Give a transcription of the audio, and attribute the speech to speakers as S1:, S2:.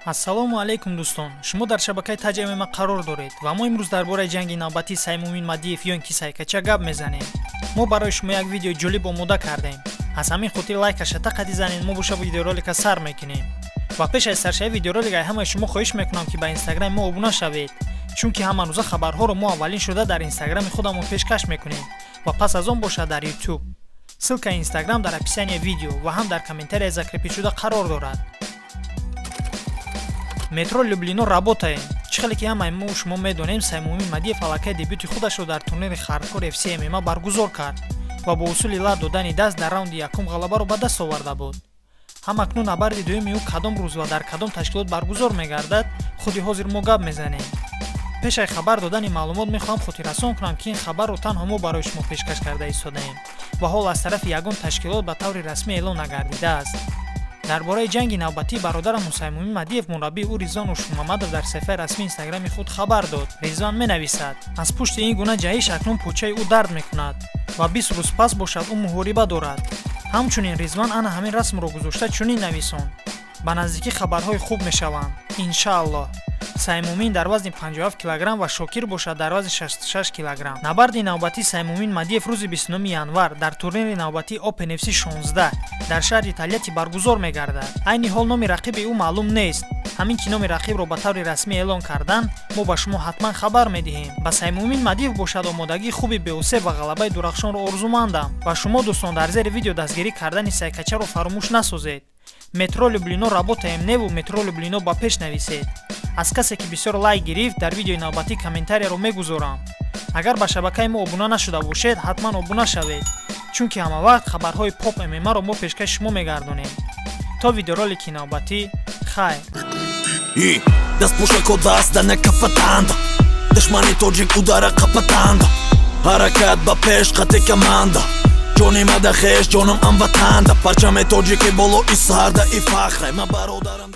S1: ассалому алайкум дӯстон, шумо дар шабакаи таҷи ма қарор доред ва мо имрӯз дар бораи ҷанги навбатии Саймумин Мадиев ё ин ки Сайкача гап мезанем. Мо барои шумо як видеои ҷолиб омода кардем. Аз ҳамин хотир лайкаша тақади занед, мо боша видеоролика сар мекунем. Ва пеш аз саршави видеоролика ҳамаи шумо хоҳиш мекунам ки ба инстаграми мо обуна шавед, чунки ҳама рӯза хабарҳоро мо аввалин шуда дар инстаграми худамон пешкаш мекунем ва пас аз он боша дар ютуб. Ссилкаи инстаграм дар описанияи видео ва ҳам дар комментария закрепишуда қарор дорад. Метро Люблино Работаем. Чӣ хеле ки ҳамаи мо шумо медонем, Саймумин Мадиев аллакай дебюти худашро дар турнири хардкор FC ММА баргузор кард ва бо усули ла додани даст дар раунди якум ғалабаро ба даст оварда буд. Ҳам акнун набарди дуюми ӯ кадом рӯз ва дар кадом ташкилот баргузор мегардад, худи ҳозир мо гап мезанем. Пешаи хабар додани маълумот мехоҳам хотиррасон кунам ки ин хабарро танҳо мо барои шумо пешкаш карда истодаем ва ҳол аз тарафи ягон ташкилот ба таври расмӣ эълон нагардидааст. дар бораи ҷанги навбатии бародарамон Саймумин Мадиев мураббии ӯ Ризвон Ушмамадов дар саҳифаи расмии инстаграми худ хабар дод. Ризвон менависад: аз пушти ин гуна ҷаҳиш акнун почаи ӯ дард мекунад ва 20 рӯз пас бошад ӯ муҳориба дорад. ҳамчунин Ризвон ана ҳамин расмро гузошта чунин нависонд: ба наздикӣ хабарҳои хуб мешаванд, иншааллоҳ. Саймумин дар вазни 57 кг ва Шокир бошад дар вазни 66 кг. Набарди навбатии Саймумин Мадиев рӯзи 29 январ дар турнири навбатии Open FC 16 дар шаҳри Тольятти баргузор мегардад. Айни ҳол номи рақиби ӯ маълум нест. ҳамин ки номи рақибро ба таври расмӣ эълон кардан, мо ба шумо ҳатман хабар медиҳем. Ба Саймумин Мадиев бошад омодагии хуби беосеб ва ғалабаи дурахшонро орзумандам. Ва шумо дӯстон дар зери видео дастгирӣ кардани Сайкачаро фаромӯш насозед. Метро Люблино Работаем неву Метро Люблино ба пеш нависед. аз касе ки бисёр лайк гирифт дар видеои навбатӣ комментарияро мегузорам. Агар ба шабакаи мо обуна нашуда бошед, ҳатман обуна шавед, чунки ҳама вақт хабарҳои поп ММА-ро мо пешкаши шумо мегардонем. То видеоролики навбатӣ, хайр.
S2: Даст пушако даст да некафатанда, душмани тоҷик удара қапатанда, ҳаракат ба пеш қати команда, ҷони мада хеш ҷонам амватанда, парчами тоҷики боло и сарда и фахре ма бародарам.